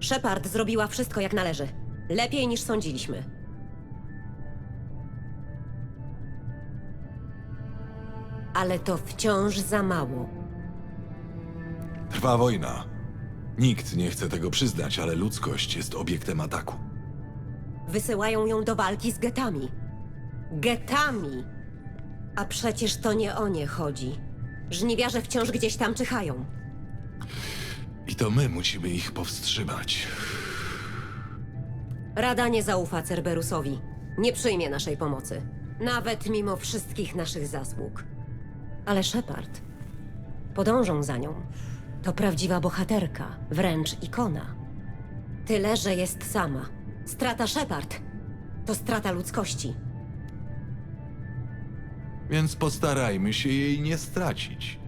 Shepard zrobiła wszystko jak należy. Lepiej niż sądziliśmy. Ale to wciąż za mało. Trwa wojna. Nikt nie chce tego przyznać, ale ludzkość jest obiektem ataku. Wysyłają ją do walki z getami. Getami! A przecież to nie o nie chodzi. Żniwiarze wciąż gdzieś tam czyhają. I to my musimy ich powstrzymać. Rada nie zaufa Cerberusowi. Nie przyjmie naszej pomocy. Nawet mimo wszystkich naszych zasług. Ale Shepard... Podążą za nią. To prawdziwa bohaterka, wręcz ikona. Tyle, że jest sama. Strata Shepard to strata ludzkości. Więc postarajmy się jej nie stracić.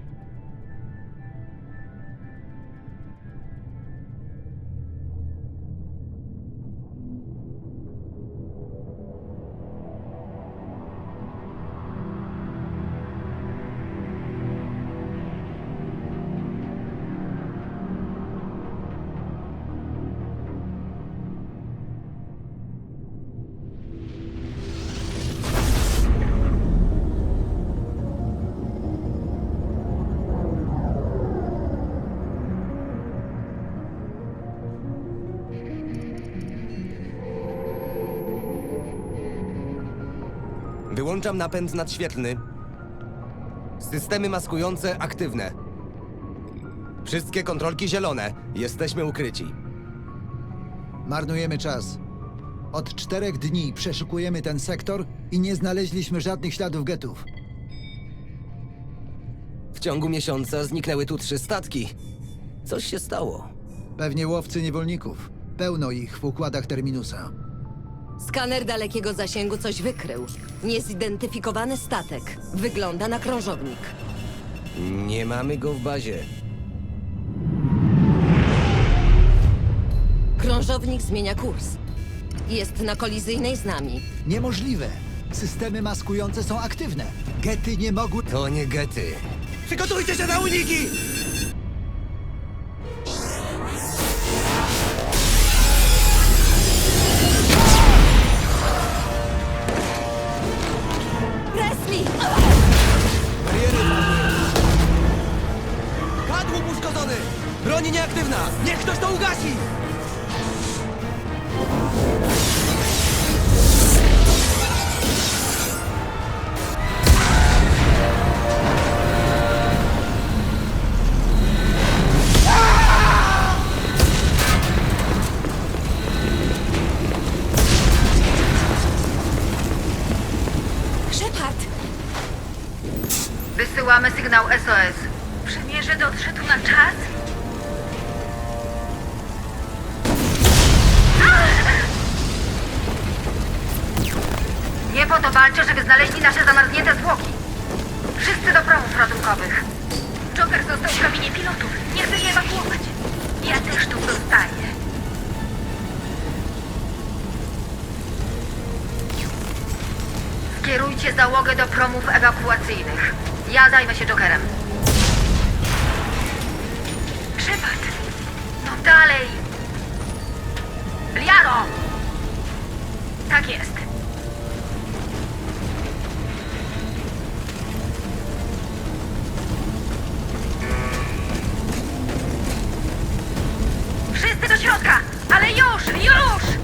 Wyłączam napęd nadświetlny. Systemy maskujące aktywne. Wszystkie kontrolki zielone. Jesteśmy ukryci. Marnujemy czas. Od 4 dni przeszukujemy ten sektor i nie znaleźliśmy żadnych śladów getów. W ciągu miesiąca zniknęły tu 3 statki. Coś się stało. Pewnie łowcy niewolników. Pełno ich w układach Terminusa. Skaner dalekiego zasięgu coś wykrył. Niezidentyfikowany statek. Wygląda na krążownik. Nie mamy go w bazie. Krążownik zmienia kurs. Jest na kolizyjnej z nami. Niemożliwe! Systemy maskujące są aktywne. Gety nie mogły... To nie gety. Przygotujcie się na uniki! Presley! Kadłub uszkodzony! Broń nieaktywna! Niech ktoś to ugasi! Shepard! Wysyłamy sygnał SOS. Przymierze dotrze tu na czas? Nie po to walczę, żeby znaleźli nasze zamarznięte zwłoki. Wszyscy do promów ratunkowych. Joker został w kabinie pilotów. Nie chce się ewakuować. Ja też tu zostaję. Skierujcie załogę do promów ewakuacyjnych. Ja zajmę się Jokerem. Shepard! No dalej! Liaro! Tak jest. Wszyscy do środka! Ale już! Już!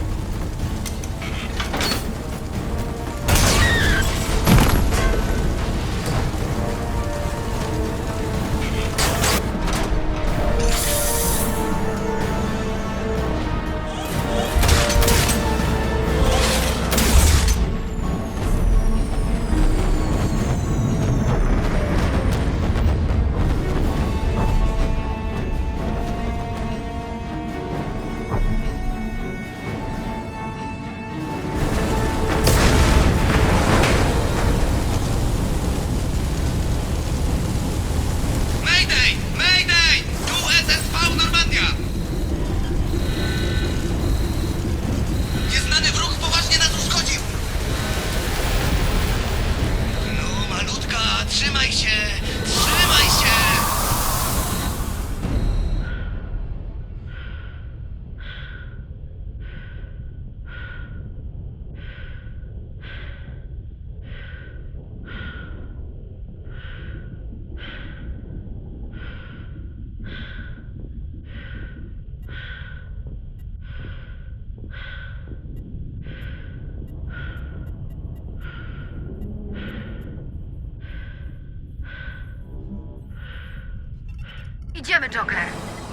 Idziemy, Joker.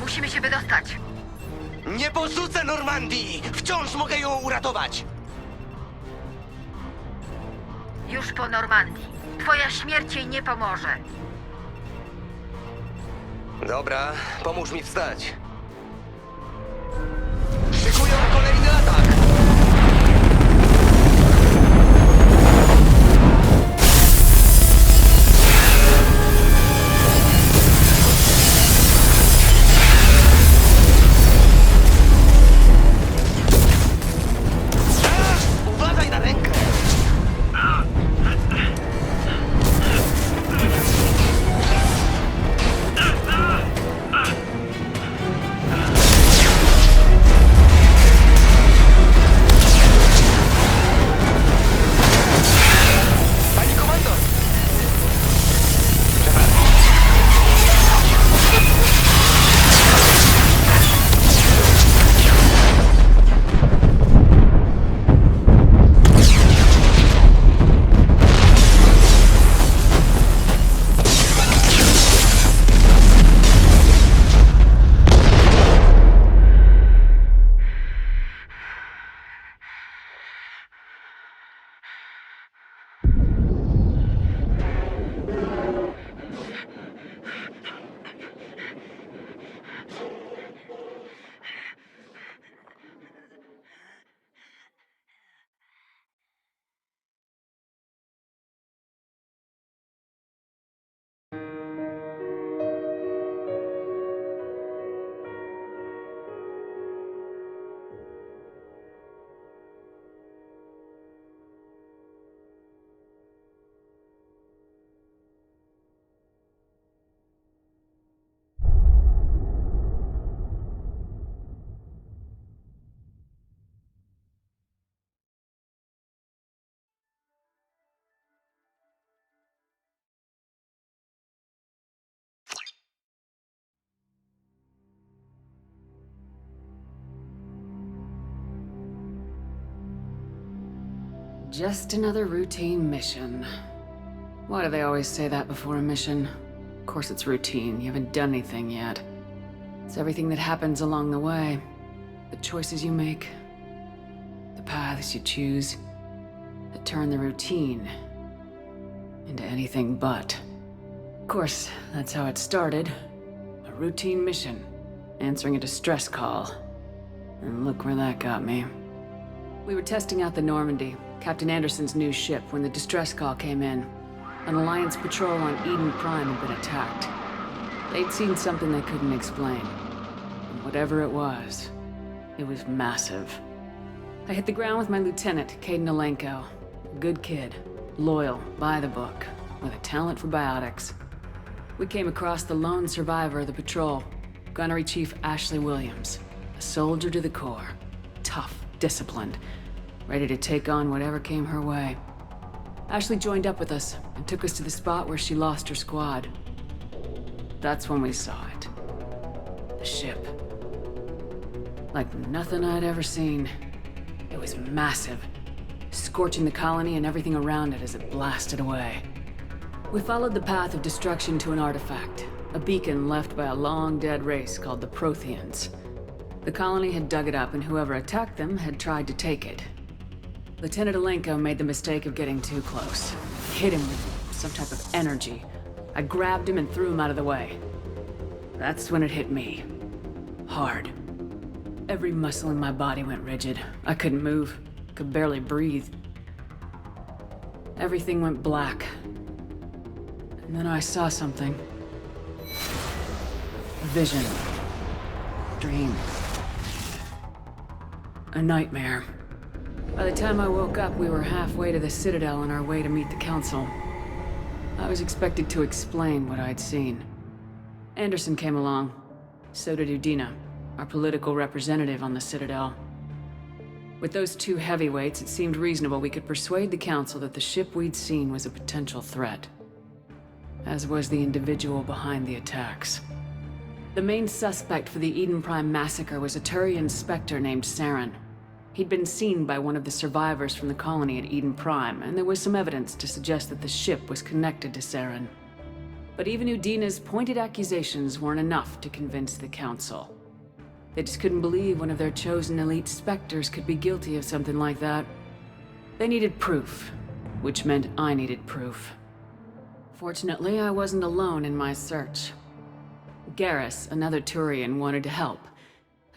Musimy się wydostać. Nie porzucę Normandii! Wciąż mogę ją uratować! Już po Normandii. Twoja śmierć jej nie pomoże. Dobra, pomóż mi wstać. Szykują kolejny atak! Uważaj na rękę! Pani komandor! Just another routine mission. Why do they always say that before a mission? Of course it's routine. You haven't done anything yet. It's everything that happens along the way. The choices you make, the paths you choose, that turn the routine into anything but. Of course, that's how it started. A routine mission, answering a distress call. And look where that got me. We were testing out the Normandie, Captain Anderson's new ship, when the distress call came in. An Alliance patrol on Eden Prime had been attacked. They'd seen something they couldn't explain. And whatever it was massive. I hit the ground with my lieutenant, Caden Alenko. A good kid, loyal, by the book, with a talent for biotics. We came across the lone survivor of the patrol, Gunnery Chief Ashley Williams. A soldier to the core. Tough, disciplined, ready to take on whatever came her way. Ashley joined up with us and took us to the spot where she lost her squad. That's when we saw it. The ship. Like nothing I'd ever seen. It was massive, scorching the colony and everything around it as it blasted away. We followed the path of destruction to an artifact, a beacon left by a long-dead race called the Protheans. The colony had dug it up, and whoever attacked them had tried to take it. Lieutenant Alenko made the mistake of getting too close. Hit him with some type of energy. I grabbed him and threw him out of the way. That's when it hit me. Hard. Every muscle in my body went rigid. I couldn't move, could barely breathe. Everything went black. And then I saw something. A vision. Dream. A nightmare. By the time I woke up, we were halfway to the Citadel on our way to meet the Council. I was expected to explain what I'd seen. Anderson came along. So did Udina, our political representative on the Citadel. With those two heavyweights, it seemed reasonable we could persuade the Council that the ship we'd seen was a potential threat. As was the individual behind the attacks. The main suspect for the Eden Prime massacre was a Turian Spectre named Saren. He'd been seen by one of the survivors from the colony at Eden Prime, and there was some evidence to suggest that the ship was connected to Saren. But even Udina's pointed accusations weren't enough to convince the Council. They just couldn't believe one of their chosen elite specters could be guilty of something like that. They needed proof, which meant I needed proof. Fortunately, I wasn't alone in my search. Garrus, another Turian, wanted to help.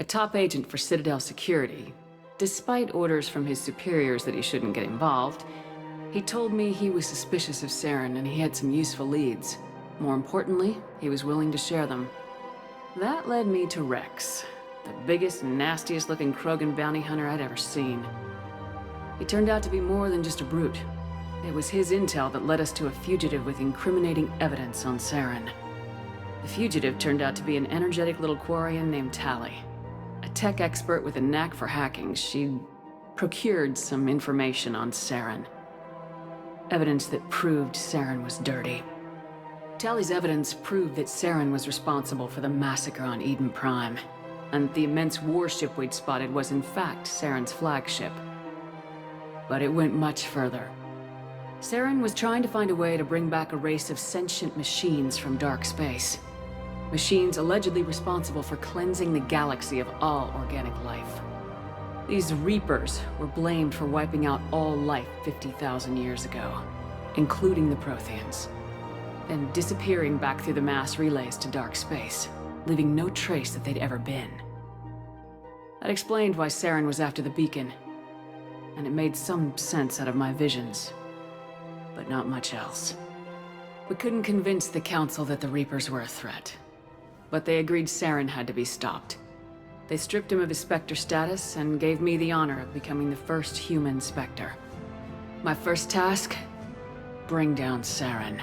A top agent for Citadel security. Despite orders from his superiors that he shouldn't get involved, he told me he was suspicious of Saren and he had some useful leads. More importantly, he was willing to share them. That led me to Rex, the biggest, nastiest looking Krogan bounty hunter I'd ever seen. He turned out to be more than just a brute. It was his intel that led us to a fugitive with incriminating evidence on Saren. The fugitive turned out to be an energetic little Quarian named Tali. A tech expert with a knack for hacking, she'd procured some information on Saren. Evidence that proved Saren was dirty. Tali's evidence proved that Saren was responsible for the massacre on Eden Prime, and the immense warship we'd spotted was in fact Saren's flagship. But it went much further. Saren was trying to find a way to bring back a race of sentient machines from dark space. Machines allegedly responsible for cleansing the galaxy of all organic life. These Reapers were blamed for wiping out all life 50,000 years ago, including the Protheans, then disappearing back through the mass relays to dark space, leaving no trace that they'd ever been. That explained why Saren was after the beacon, and it made some sense out of my visions, but not much else. We couldn't convince the Council that the Reapers were a threat, but they agreed Saren had to be stopped. They stripped him of his Spectre status and gave me the honor of becoming the first human Spectre. My first task? Bring down Saren.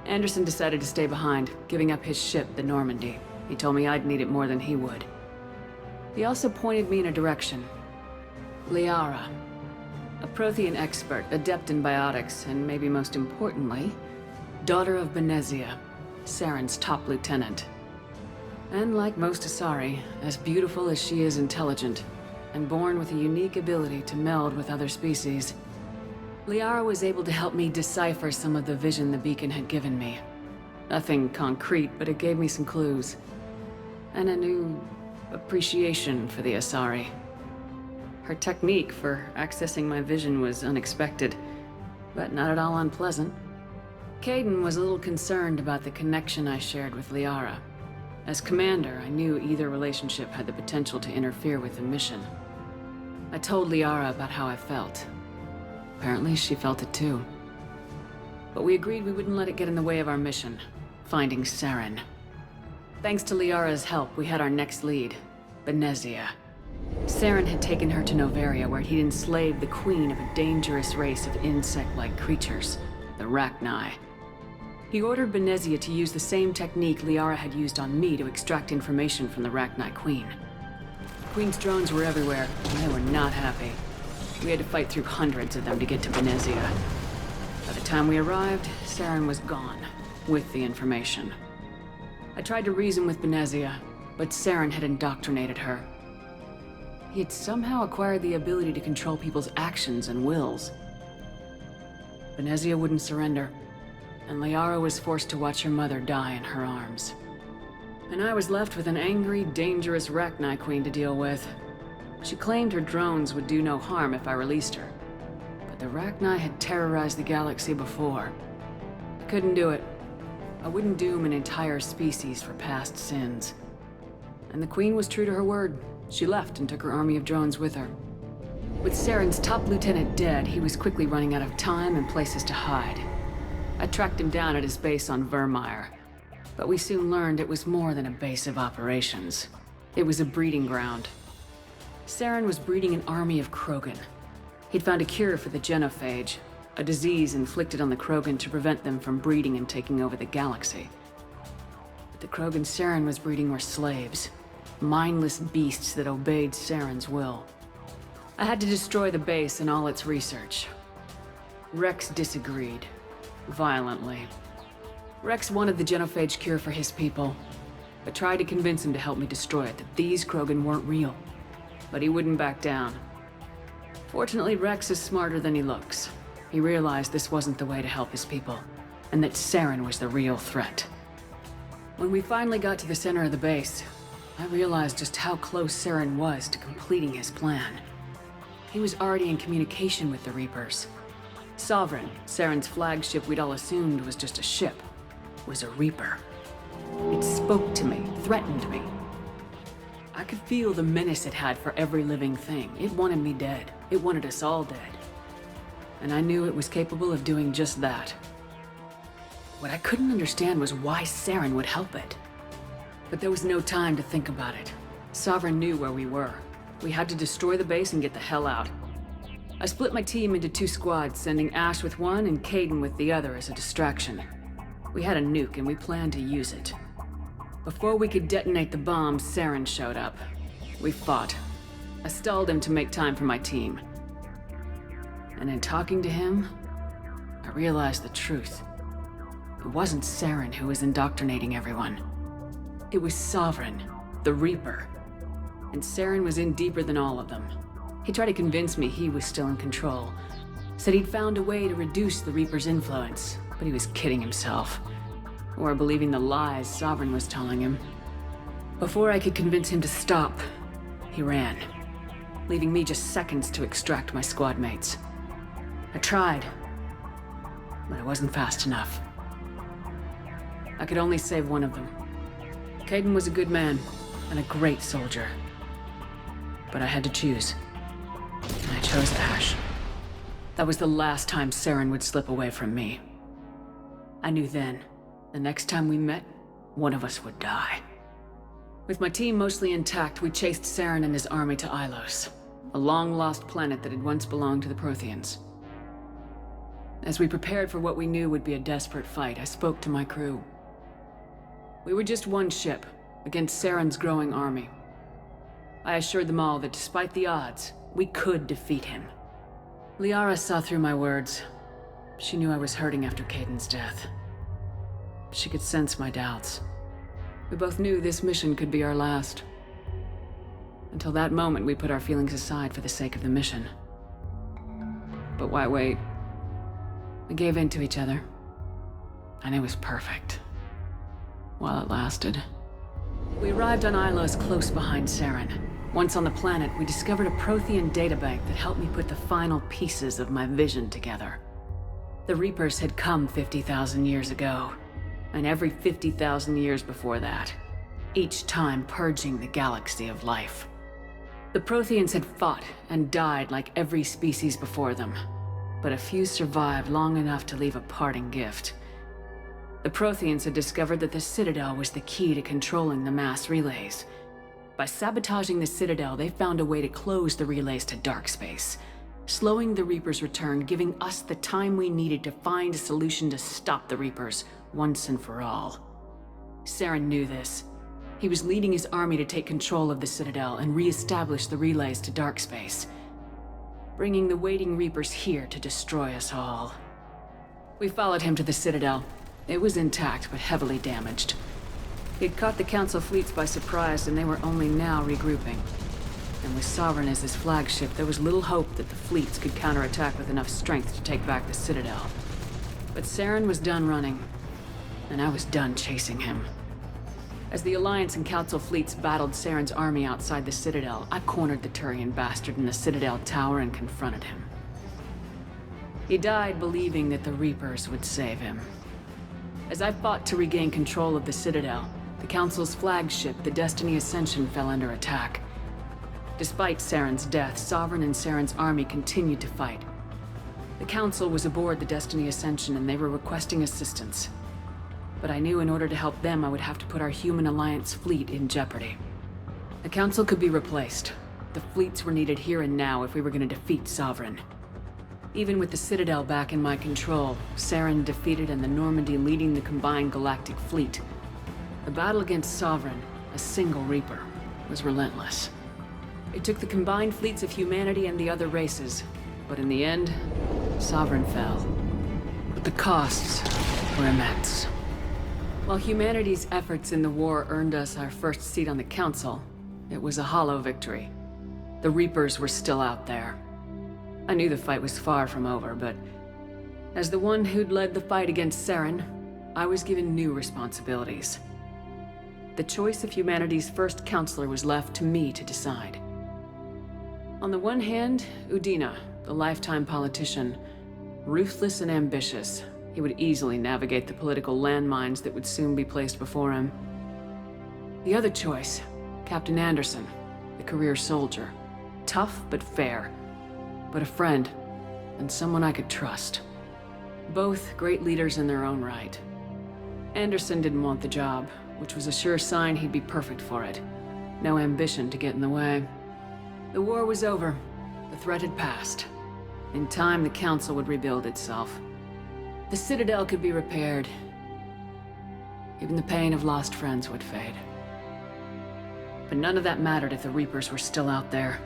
Anderson decided to stay behind, giving up his ship, the Normandie. He told me I'd need it more than he would. He also pointed me in a direction. Liara. A Prothean expert, adept in biotics, and maybe most importantly, daughter of Benezia, Saren's top lieutenant. And like most Asari, as beautiful as she is intelligent, and born with a unique ability to meld with other species, Liara was able to help me decipher some of the vision the beacon had given me. Nothing concrete, but it gave me some clues. And a new appreciation for the Asari. Her technique for accessing my vision was unexpected, but not at all unpleasant. Caden was a little concerned about the connection I shared with Liara. As commander, I knew either relationship had the potential to interfere with the mission. I told Liara about how I felt. Apparently, she felt it too. But we agreed we wouldn't let it get in the way of our mission, finding Saren. Thanks to Liara's help, we had our next lead, Benezia. Saren had taken her to Noveria, where he'd enslaved the queen of a dangerous race of insect-like creatures, the Rachni. He ordered Benezia to use the same technique Liara had used on me to extract information from the Rachni Queen. The Queen's drones were everywhere, and they were not happy. We had to fight through hundreds of them to get to Benezia. By the time we arrived, Saren was gone, with the information. I tried to reason with Benezia, but Saren had indoctrinated her. He had somehow acquired the ability to control people's actions and wills. Benezia wouldn't surrender, and Liara was forced to watch her mother die in her arms. And I was left with an angry, dangerous Rachni Queen to deal with. She claimed her drones would do no harm if I released her. But the Rachni had terrorized the galaxy before. I couldn't do it. I wouldn't doom an entire species for past sins. And the Queen was true to her word. She left and took her army of drones with her. With Saren's top lieutenant dead, he was quickly running out of time and places to hide. I tracked him down at his base on Vermeer, but we soon learned it was more than a base of operations. It was a breeding ground. Saren was breeding an army of Krogan. He'd found a cure for the genophage, a disease inflicted on the Krogan to prevent them from breeding and taking over the galaxy. But the Krogan Saren was breeding were slaves, mindless beasts that obeyed Saren's will. I had to destroy the base and all its research. Rex disagreed. Violently. Rex wanted the genophage cure for his people. I tried to convince him to help me destroy it, that these Krogan weren't real. But he wouldn't back down. Fortunately, Rex is smarter than he looks. He realized this wasn't the way to help his people. and that Saren was the real threat. When we finally got to the center of the base, I realized just how close Saren was to completing his plan. He was already in communication with the Reapers. Sovereign, Saren's flagship we'd all assumed was just a ship, was a Reaper. It spoke to me, threatened me. I could feel the menace it had for every living thing. It wanted me dead. It wanted us all dead. And I knew it was capable of doing just that. What I couldn't understand was why Saren would help it. But there was no time to think about it. Sovereign knew where we were. We had to destroy the base and get the hell out. I split my team into 2 squads, sending Ash with one and Caden with the other as a distraction. We had a nuke and we planned to use it. Before we could detonate the bomb, Saren showed up. We fought. I stalled him to make time for my team. And in talking to him, I realized the truth. It wasn't Saren who was indoctrinating everyone. It was Sovereign, the Reaper. And Saren was in deeper than all of them. He tried to convince me he was still in control. Said he'd found a way to reduce the Reaper's influence, but he was kidding himself. Or believing the lies Sovereign was telling him. Before I could convince him to stop, he ran, leaving me just seconds to extract my squad mates. I tried, but I wasn't fast enough. I could only save one of them. Caden was a good man and a great soldier. But I had to choose. And I chose Ash. That was the last time Saren would slip away from me. I knew then, the next time we met, one of us would die. With my team mostly intact, we chased Saren and his army to Ilos, a long-lost planet that had once belonged to the Protheans. As we prepared for what we knew would be a desperate fight, I spoke to my crew. We were just one ship, against Saren's growing army. I assured them all that despite the odds, we could defeat him. Liara saw through my words. She knew I was hurting after Caden's death. She could sense my doubts. We both knew this mission could be our last. Until that moment, we put our feelings aside for the sake of the mission. But why wait? We gave in to each other. And it was perfect. While it lasted. We arrived on Ilos close behind Saren. Once on the planet, we discovered a Prothean databank that helped me put the final pieces of my vision together. The Reapers had come 50,000 years ago, and every 50,000 years before that, each time purging the galaxy of life. The Protheans had fought and died like every species before them, but a few survived long enough to leave a parting gift. The Protheans had discovered that the Citadel was the key to controlling the mass relays. By sabotaging the Citadel, they found a way to close the relays to dark space, slowing the Reapers' return, giving us the time we needed to find a solution to stop the Reapers once and for all. Saren knew this. He was leading his army to take control of the Citadel and re-establish the relays to dark space, bringing the waiting Reapers here to destroy us all. We followed him to the Citadel. It was intact, but heavily damaged. He'd caught the Council fleets by surprise, and they were only now regrouping. And with Sovereign as his flagship, there was little hope that the fleets could counterattack with enough strength to take back the Citadel. But Saren was done running, and I was done chasing him. As the Alliance and Council fleets battled Saren's army outside the Citadel, I cornered the Turian bastard in the Citadel tower and confronted him. He died believing that the Reapers would save him. As I fought to regain control of the Citadel, the Council's flagship, the Destiny Ascension, fell under attack. Despite Saren's death, Sovereign and Saren's army continued to fight. The Council was aboard the Destiny Ascension and they were requesting assistance. But I knew in order to help them, I would have to put our human Alliance fleet in jeopardy. The Council could be replaced. The fleets were needed here and now if we were going to defeat Sovereign. Even with the Citadel back in my control, Saren defeated and the Normandie leading the combined galactic fleet. The battle against Sovereign, a single Reaper, was relentless. It took the combined fleets of humanity and the other races, but in the end, Sovereign fell. But the costs were immense. While humanity's efforts in the war earned us our first seat on the Council, it was a hollow victory. The Reapers were still out there. I knew the fight was far from over, but As the one who'd led the fight against Saren, I was given new responsibilities. The choice of humanity's first counselor was left to me to decide. On the one hand, Udina, the lifetime politician. Ruthless and ambitious, he would easily navigate the political landmines that would soon be placed before him. The other choice, Captain Anderson, the career soldier. Tough but fair, but a friend, and someone I could trust. Both great leaders in their own right. Anderson didn't want the job, which was a sure sign he'd be perfect for it. No ambition to get in the way. The war was over. The threat had passed. In time, the Council would rebuild itself. The Citadel could be repaired. Even the pain of lost friends would fade. But none of that mattered if the Reapers were still out there.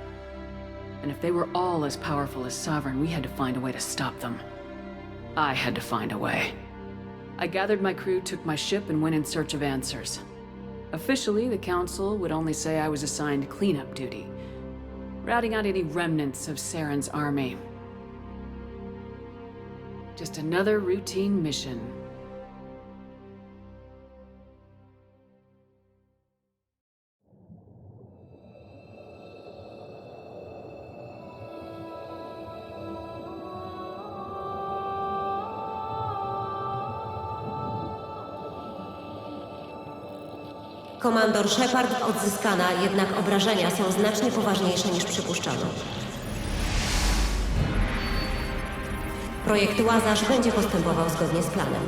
And if they were all as powerful as Sovereign, we had to find a way to stop them. I had to find a way. I gathered my crew, took my ship, and went in search of answers. Officially, the Council would only say I was assigned cleanup duty, routing out any remnants of Saren's army. Just another routine mission. Komandor Shepard odzyskana, jednak obrażenia są znacznie poważniejsze niż przypuszczano. Projekt Łazarz będzie postępował zgodnie z planem.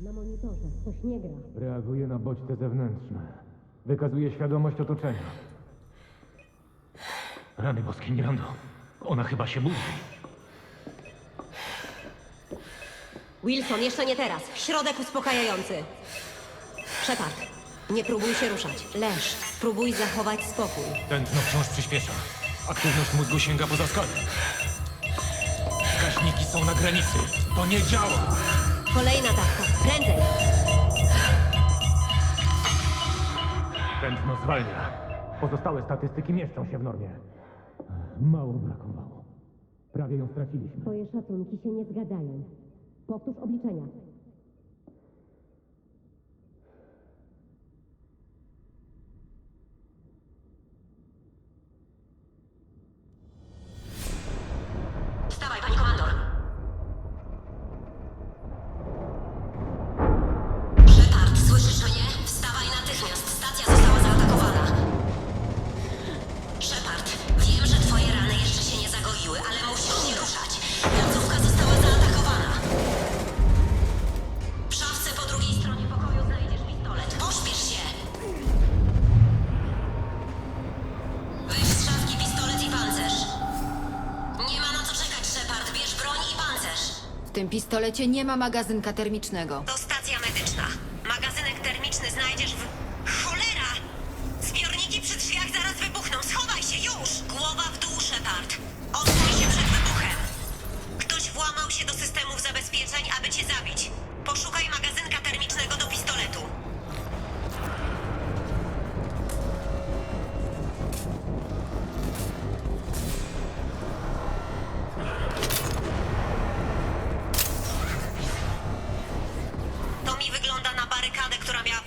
Na monitorze coś nie gra. Reaguje na bodźce zewnętrzne. Wykazuje świadomość otoczenia. Rany boskie, nie rano. Ona chyba się budzi. Wilson, jeszcze nie teraz. Środek uspokajający. Shepard, nie próbuj się ruszać. Leż, spróbuj zachować spokój. Tętno wciąż przyspiesza. Aktywność mózgu sięga poza skalę. Wskaźniki są na granicy. To nie działa! Kolejna dawka, prędzej. Tętno zwalnia. Pozostałe statystyki mieszczą się w normie. Mało brakowało. Prawie ją straciliśmy. Twoje szacunki się nie zgadzają. Powtórz obliczenia. Wstawaj, pani komandor. Shepard, słyszysz mnie? Wstawaj natychmiast. Stacja została zaatakowana. Shepard, wiem, że twoje rany jeszcze się nie zagoiły, ale musisz się ruszać. Placówka została zaatakowana. W szafce po drugiej stronie pokoju znajdziesz pistolet. Pośpiesz się! Weź z szafki pistolet i pancerz. Nie ma na co czekać, Shepard. Bierz broń i pancerz. W tym pistolecie nie ma magazynka termicznego. To stacja medyczna. Magazynek termiczny znajdziesz w... Cholera! Zbiorniki przy drzwiach zaraz wybuchną. Schowaj się już! Głowa w dół, Shepard. Odsuń się przed wybuchem. Ktoś włamał się do systemów zabezpieczeń, aby cię zabić. Poszukaj magazynka termicznego do pistoletu. To mi wygląda na barykadę, która miała